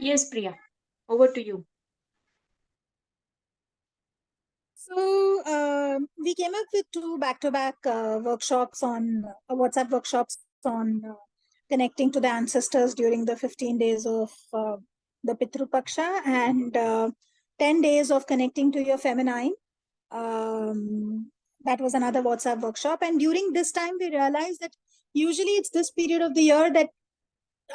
Yes, Priya, over to you. So we came up with two back-to-back workshops on WhatsApp workshops on connecting to the ancestors during the 15 days of the Pitru Paksha and 10 days of connecting to your feminine. That was another WhatsApp workshop. And during this time, we realized that usually it's this period of the year that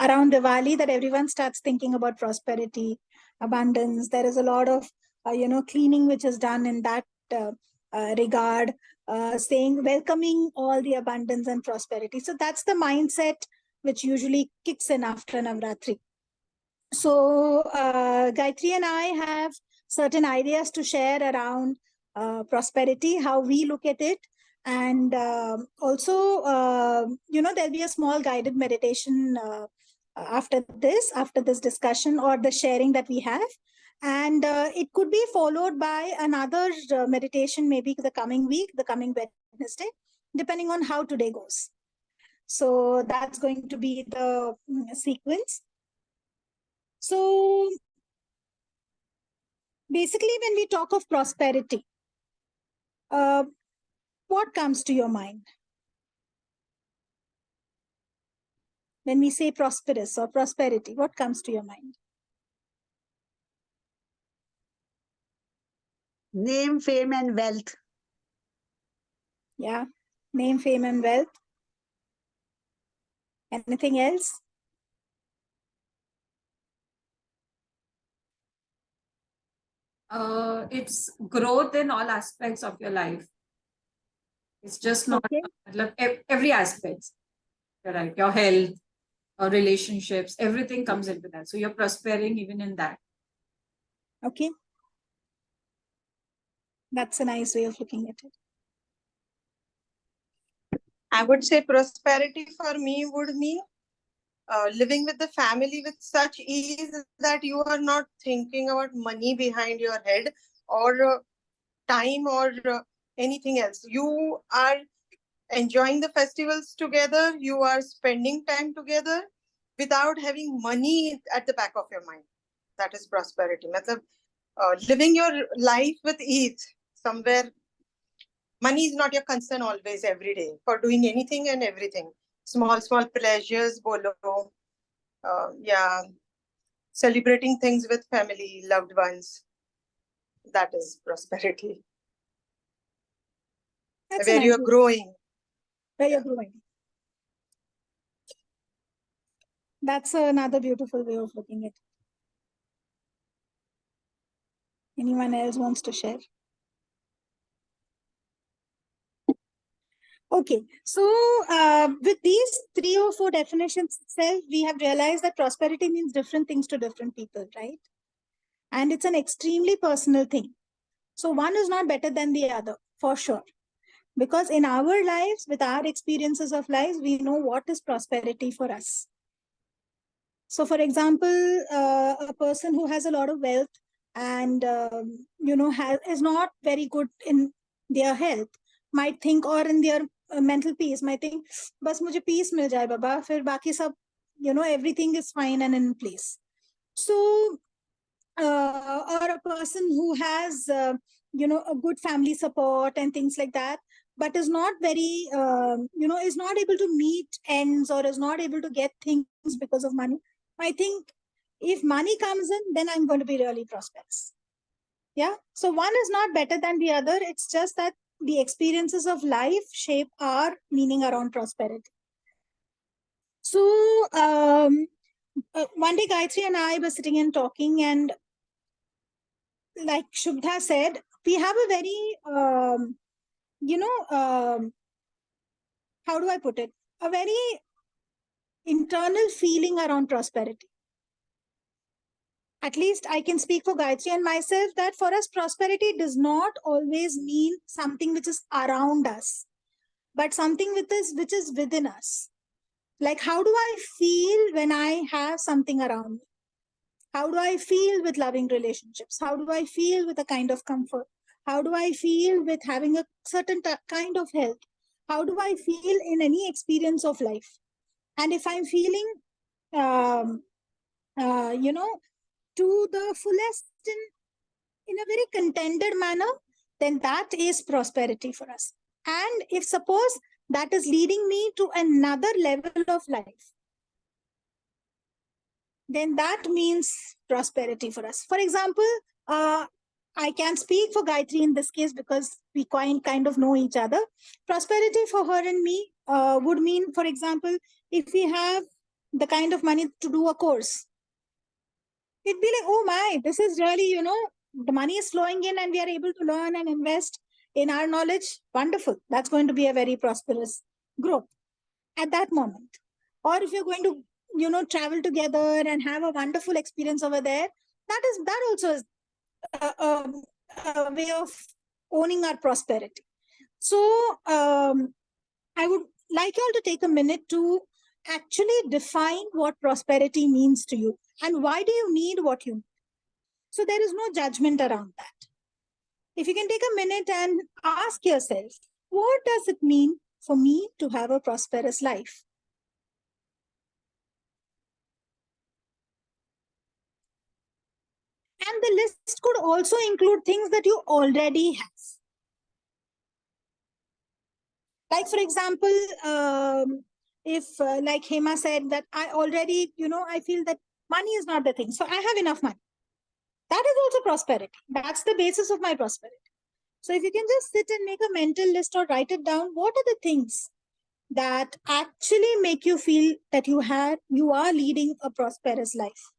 around Diwali that everyone starts thinking about prosperity, abundance. There is a lot of cleaning which is done in that regard, saying welcoming all the abundance and prosperity. So that's the mindset which usually kicks in after Navratri. So Gayatri and I have certain ideas to share around prosperity, how we look at it. And also, there'll be a small guided meditation after this discussion or the sharing that we have. And it could be followed by another meditation, maybe the coming week, the coming Wednesday, depending on how today goes. So that's going to be the sequence. So basically, when we talk of prosperity, what comes to your mind? When we say prosperous or prosperity, what comes to your mind? Name, fame, and wealth. Yeah, name, fame, and wealth. Anything else? It's growth in all aspects of your life. It's just not every aspect. You're right. Your health, relationships, everything comes into that. So you're prospering even in that. Okay. That's a nice way of looking at it. I would say prosperity for me would mean living with the family with such ease that you are not thinking about money behind your head or time or anything else. You are enjoying the festivals together. You are spending time together without having money at the back of your mind. That is prosperity. Living your life with ease. Somewhere, money is not your concern always every day for doing anything and everything. Small pleasures, bolo. Yeah, celebrating things with family, loved ones. That is prosperity. That's where you're growing. Where you're growing. That's another beautiful way of looking at it. Anyone else wants to share? Okay, so with these 3 or 4 definitions itself, we have realized that prosperity means different things to different people, right? And it's an extremely personal thing. So one is not better than the other, for sure. Because in our lives, with our experiences of life, we know what is prosperity for us. So for example, a person who has a lot of wealth and, is not very good in their health, might think, or in their mental peace, might think, bas mujhe peace mil jaye baba, fir baki sab, everything is fine and in place. So, or a person who has, a good family support and things like that, but is not very, is not able to meet ends or is not able to get things because of money. I think if money comes in, then I'm going to be really prosperous. Yeah. So one is not better than the other. It's just that the experiences of life shape our meaning around prosperity. So one day Gayatri and I were sitting and talking, and like Shubha said, we have a very, how do I put it? A very internal feeling around prosperity. At least I can speak for Gayatri and myself that for us, prosperity does not always mean something which is around us, but something which is within us. Like, how do I feel when I have something around me? How do I feel with loving relationships? How do I feel with a kind of comfort? How do I feel with having a certain kind of health? How do I feel in any experience of life? And if I'm feeling, to the fullest in a very contented manner, then that is prosperity for us. And if suppose that is leading me to another level of life, then that means prosperity for us. For example, I can speak for Gayatri in this case because we kind of know each other. Prosperity for her and me would mean, for example, if we have the kind of money to do a course, it'd be like, oh my, this is really, the money is flowing in and we are able to learn and invest in our knowledge. Wonderful. That's going to be a very prosperous growth at that moment. Or if you're going to, travel together and have a wonderful experience over there, that also is a way of owning our prosperity. So I would like you all to take a minute to actually define what prosperity means to you and why do you need what you need. So there is no judgment around that. If you can take a minute and ask yourself, what does it mean for me to have a prosperous life? And the list could also include things that you already have. Like, for example, if like Hema said that I already, I feel that money is not the thing. So I have enough money. That is also prosperity. That's the basis of my prosperity. So if you can just sit and make a mental list or write it down, what are the things that actually make you feel that you are leading a prosperous life?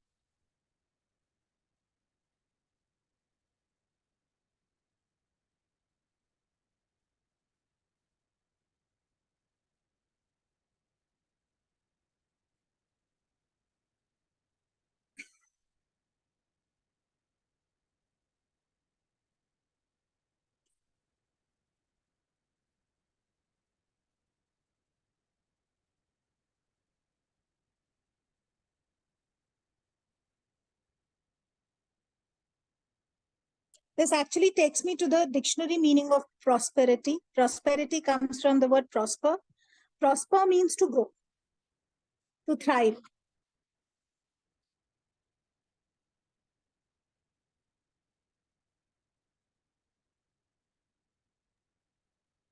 This actually takes me to the dictionary meaning of prosperity. Prosperity comes from the word prosper. Prosper means to grow, to thrive.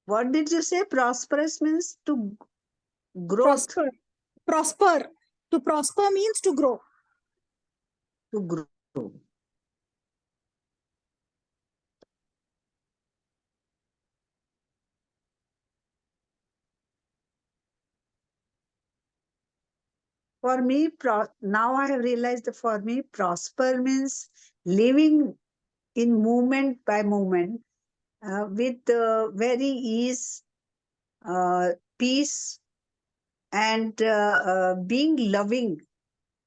What did you say? Prosperous means to growth, Prosper. Prosper. To prosper means to grow. to grow. For me, now I have realized that for me, prosper means living in moment by moment with very ease, peace, and being loving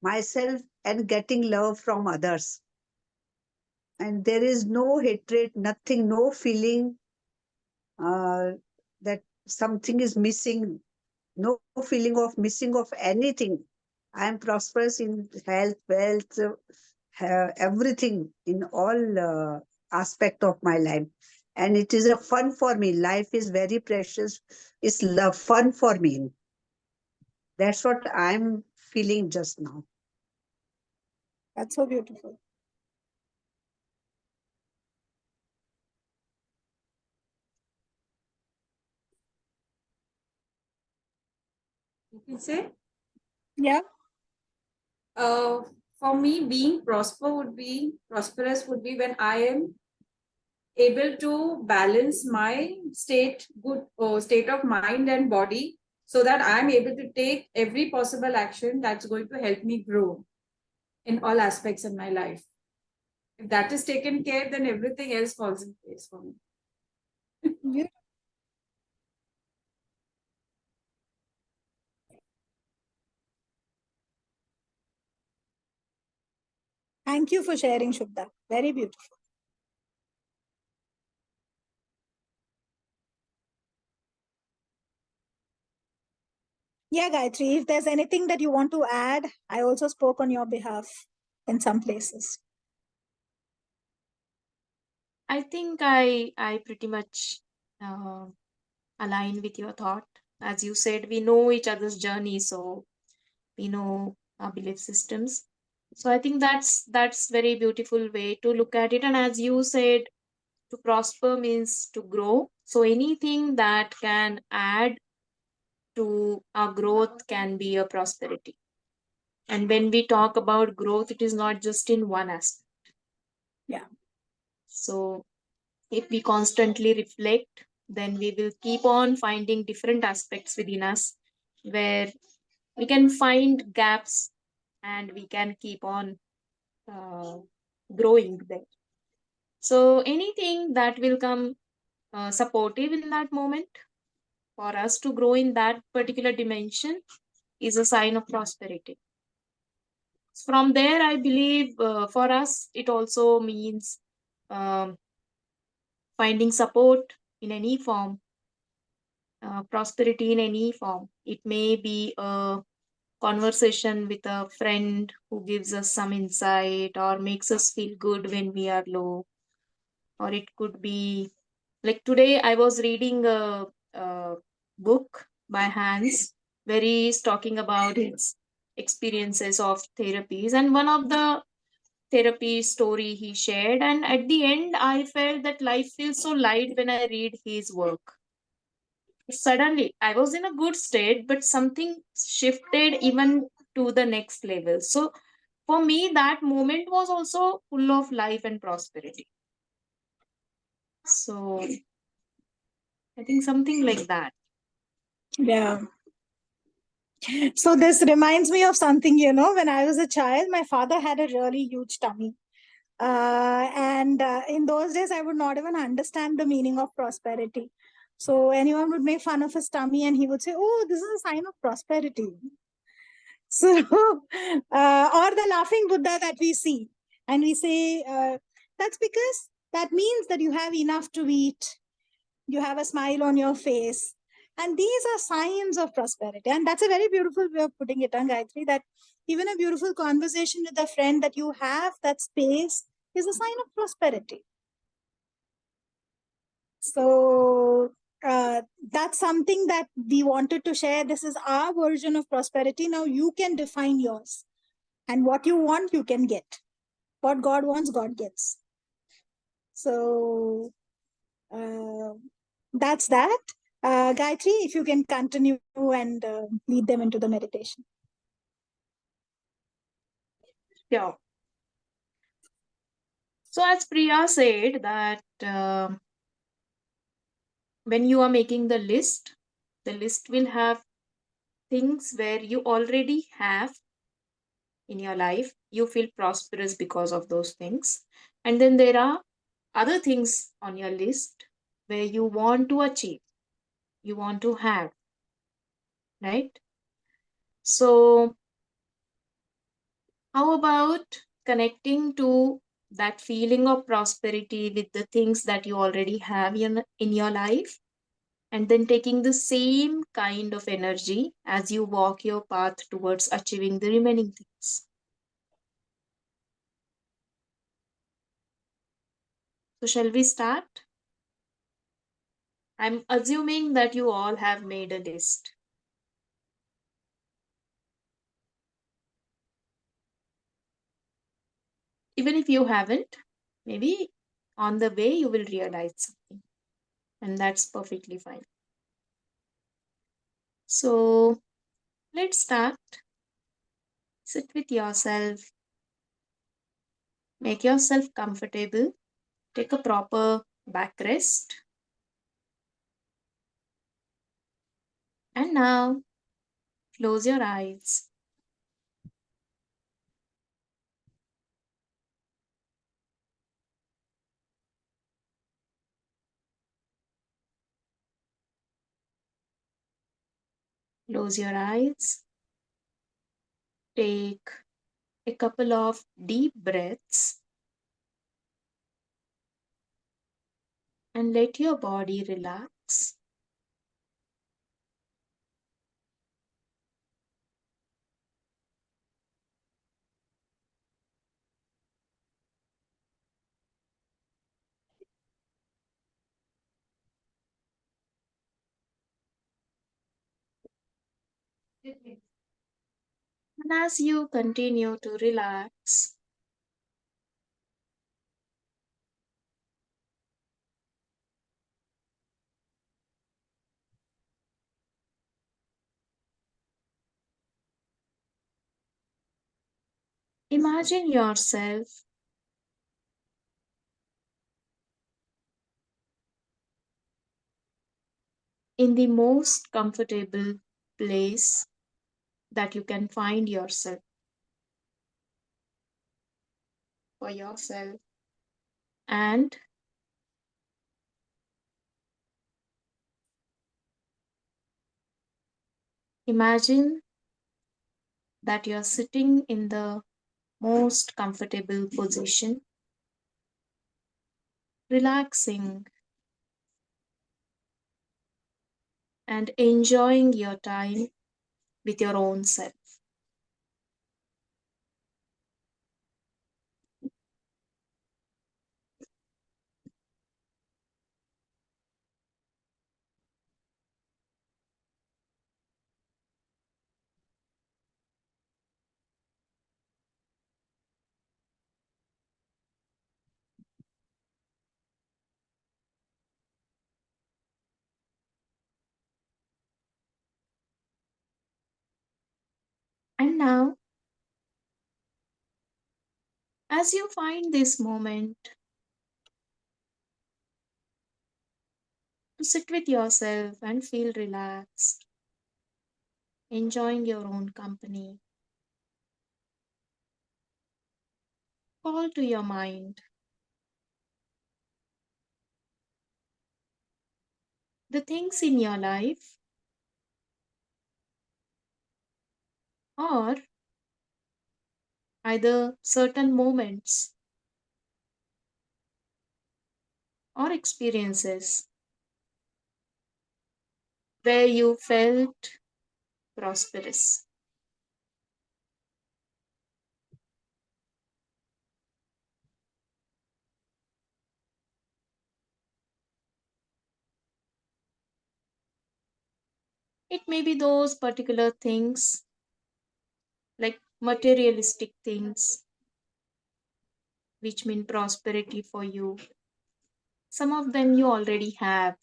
myself and getting love from others. And there is no hatred, nothing, no feeling that something is missing, no feeling of missing of anything. I am prosperous in health, wealth, everything in all aspect of my life. And it is a fun for me. Life is very precious. It's love, fun for me. That's what I'm feeling just now. That's so beautiful. You can say, Yeah. for me, being prosperous would be when I am able to balance my state of mind and body so that I'm able to take every possible action that's going to help me grow in all aspects in my life. If that is taken care, then everything else falls in place for me. Yeah. Thank you for sharing, Shubda. Very beautiful. Yeah, Gayatri, if there's anything that you want to add, I also spoke on your behalf in some places. I think I pretty much align with your thought. As you said, we know each other's journey, so we know our belief systems. So I think that's very beautiful way to look at it. And as you said, to prosper means to grow. So anything that can add to our growth can be a prosperity. And when we talk about growth, it is not just in one aspect. Yeah. So if we constantly reflect, then we will keep on finding different aspects within us where we can find gaps and we can keep on uh, growing there. So anything that will come supportive in that moment for us to grow in that particular dimension is a sign of prosperity. From there, I believe for us, it also means um, finding support in any form, prosperity in any form. It may be a conversation with a friend who gives us some insight or makes us feel good when we are low, or it could be like today I was reading a book by Hans where he is talking about his experiences of therapies, and one of the therapy story he shared, and at the end I felt that life feels so light when I read his work. Suddenly I was in a good state, but something shifted even to the next level. So for me that moment was also full of life and prosperity. So I think something like that. Yeah. So this reminds me of something, when I was a child, my father had a really huge tummy. And in those days, I would not even understand the meaning of prosperity. So anyone would make fun of his tummy and he would say, "Oh, this is a sign of prosperity." So, or the laughing Buddha that we see. And we say, that's because that means that you have enough to eat, you have a smile on your face. And these are signs of prosperity. And that's a very beautiful way of putting it, Gayatri, that even a beautiful conversation with a friend that you have that space is a sign of prosperity. So that's something that we wanted to share. This is our version of prosperity. Now you can define yours. And what you want, you can get. What God wants, God gets. So that's that. Gayatri, if you can continue and lead them into the meditation. Yeah. So as Priya said that when you are making the list will have things where you already have in your life. You feel prosperous because of those things. And then there are other things on your list where you want to achieve, you want to have, right? So how about connecting to that feeling of prosperity with the things that you already have in your life, and then taking the same kind of energy as you walk your path towards achieving the remaining things. So, shall we start? I'm assuming that you all have made a list. Even if you haven't, maybe on the way you will realize something, and that's perfectly fine. So, let's start. Sit with yourself, make yourself comfortable, take a proper backrest. And now, close your eyes. Close your eyes. Take a couple of deep breaths and let your body relax. And as you continue to relax, imagine yourself in the most comfortable place that you can find yourself for yourself. And imagine that you're sitting in the most comfortable position, relaxing and enjoying your time with your own self. And now, as you find this moment to sit with yourself and feel relaxed, enjoying your own company, call to your mind the things in your life or either certain moments or experiences where you felt prosperous. It may be those particular things like materialistic things which mean prosperity for you. Some of them you already have,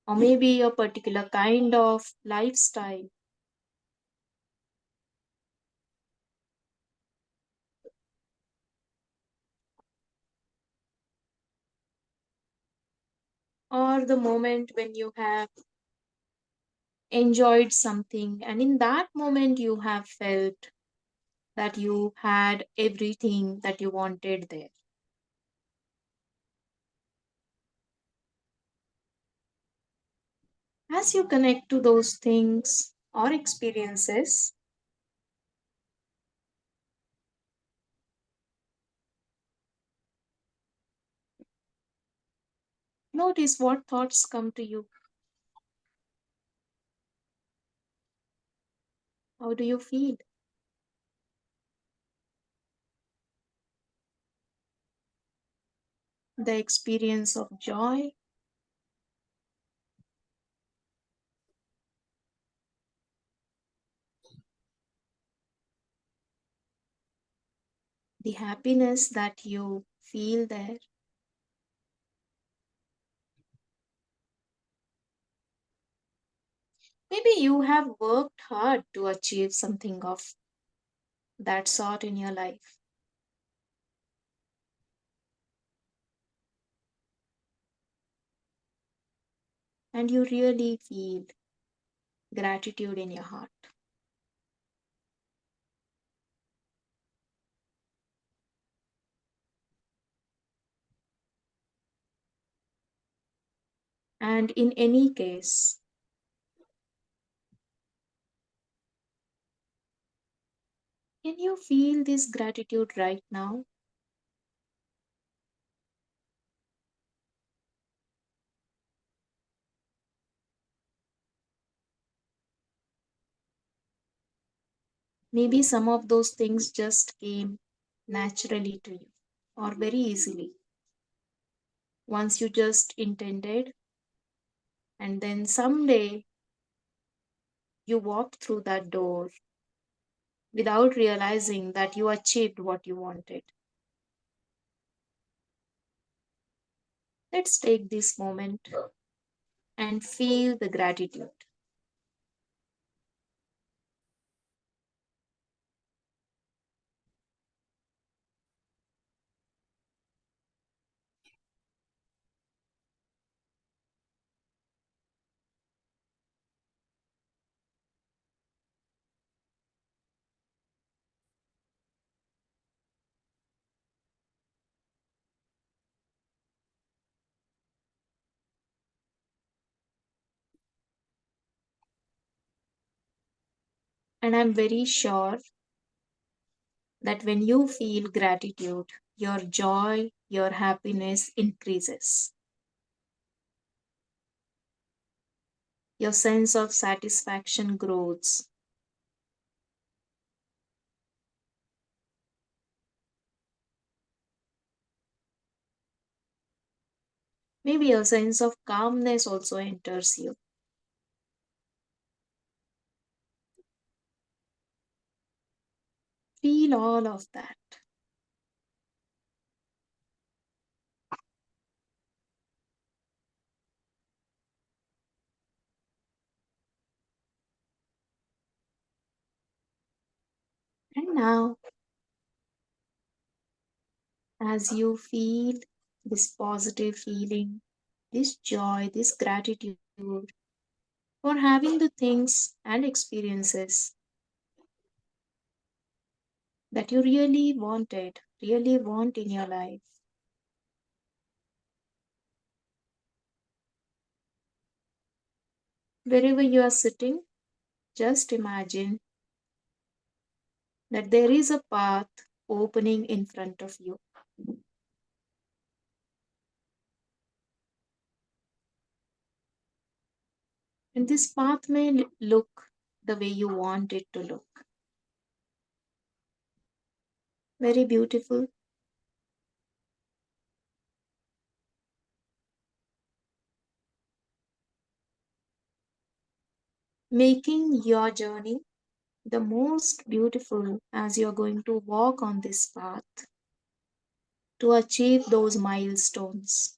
or maybe a particular kind of lifestyle, or the moment when you have enjoyed something and in that moment you have felt that you had everything that you wanted there. As you connect to those things or experiences, notice what thoughts come to you. How do you feel? The experience of joy, the happiness that you feel there. Maybe you have worked hard to achieve something of that sort in your life. And you really feel gratitude in your heart. And in any case, can you feel this gratitude right now? Maybe some of those things just came naturally to you or very easily. Once you just intended, and then someday you walked through that door without realizing that you achieved what you wanted. Let's take this moment and feel the gratitude. And I'm very sure that when you feel gratitude, your joy, your happiness increases. Your sense of satisfaction grows. Maybe a sense of calmness also enters you. Feel all of that. And now, as you feel this positive feeling, this joy, this gratitude for having the things and experiences that you really wanted, really want in your life. Wherever you are sitting, just imagine that there is a path opening in front of you. And this path may look the way you want it to look. Very beautiful. Making your journey the most beautiful as you're going to walk on this path to achieve those milestones.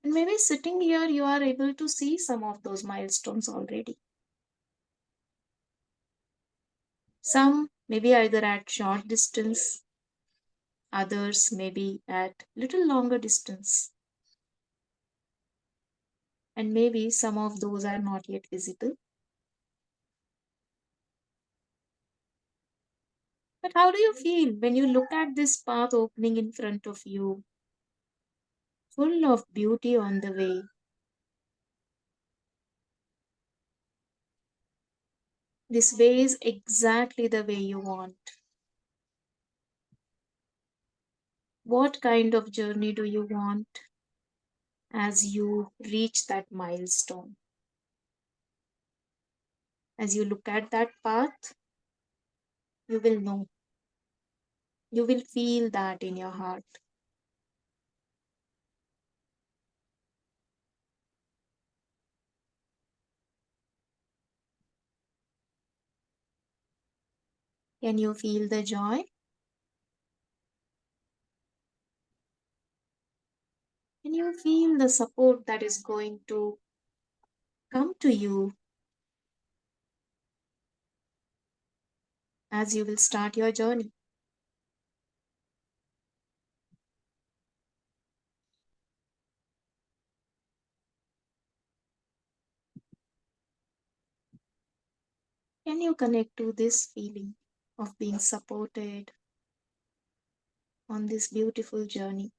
And maybe sitting here, you are able to see some of those milestones already. Some maybe either at short distance, others maybe at little longer distance. And maybe some of those are not yet visible. But how do you feel when you look at this path opening in front of you, full of beauty on the way? This way is exactly the way you want. What kind of journey do you want as you reach that milestone? As you look at that path, you will know. You will feel that in your heart. Can you feel the joy? Can you feel the support that is going to come to you as you will start your journey? Can you connect to this feeling of being supported on this beautiful journey?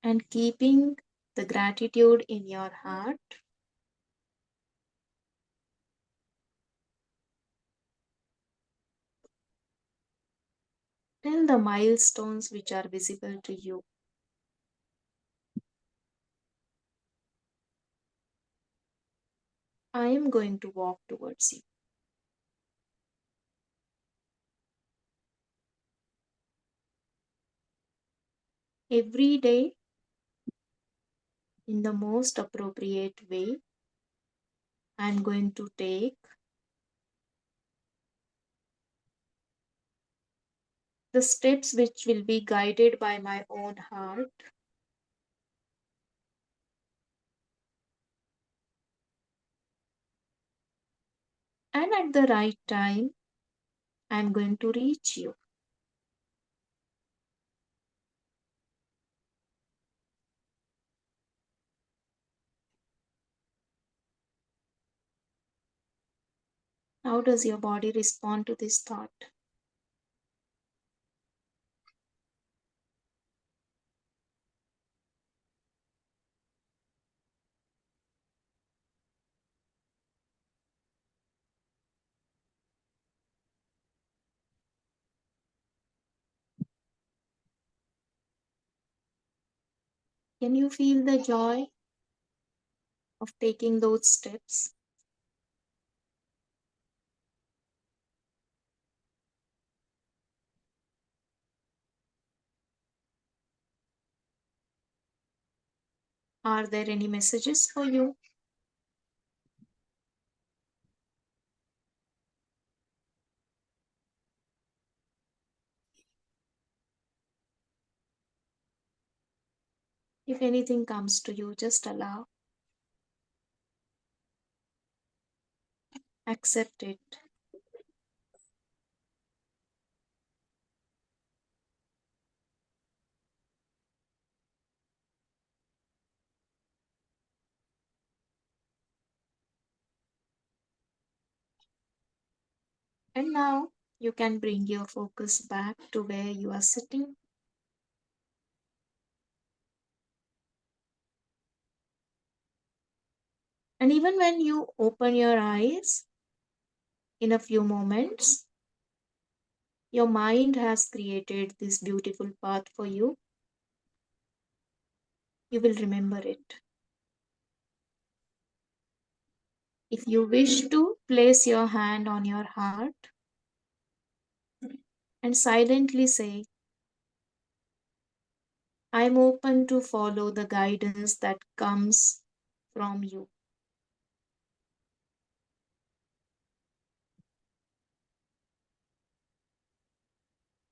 And keeping the gratitude in your heart, tell the milestones which are visible to you. I am going to walk towards you. Every day, in the most appropriate way, I am going to take the steps which will be guided by my own heart. And at the right time, I am going to reach you. How does your body respond to this thought? Can you feel the joy of taking those steps? Are there any messages for you? If anything comes to you, just allow, accept it. And now you can bring your focus back to where you are sitting. And even when you open your eyes in a few moments, your mind has created this beautiful path for you. You will remember it. If you wish to, place your hand on your heart and silently say, I'm open to follow the guidance that comes from you.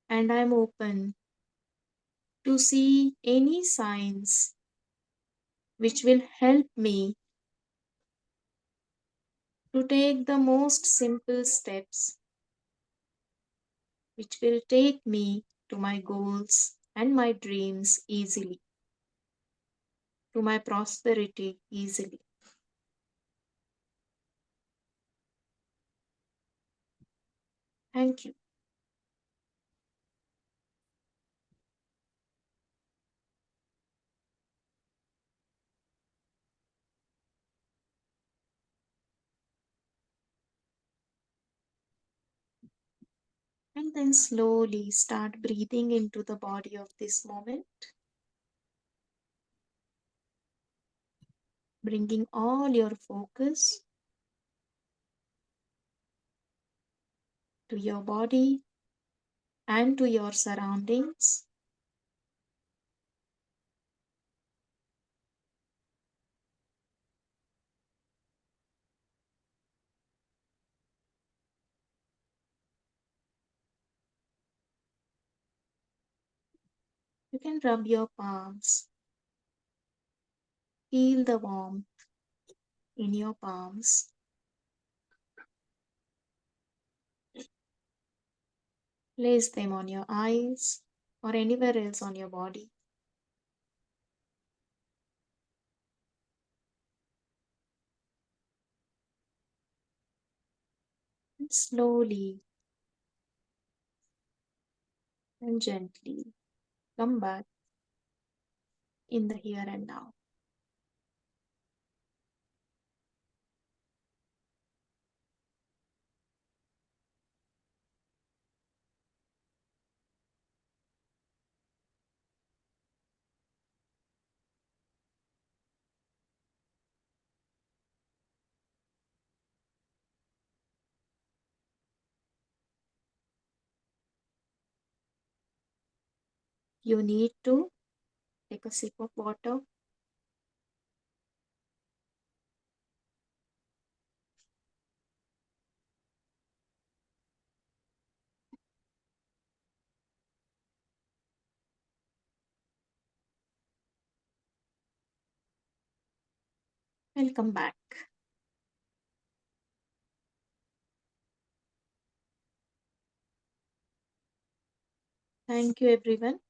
And I'm open to see any signs which will help me to take the most simple steps which will take me to my goals and my dreams easily, to my prosperity easily. Thank you. And then slowly start breathing into the body of this moment, bringing all your focus to your body and to your surroundings. You can rub your palms, feel the warmth in your palms. Place them on your eyes or anywhere else on your body. And slowly and gently come back in the here and now. you need to take a sip of water. Welcome back. Thank you, everyone.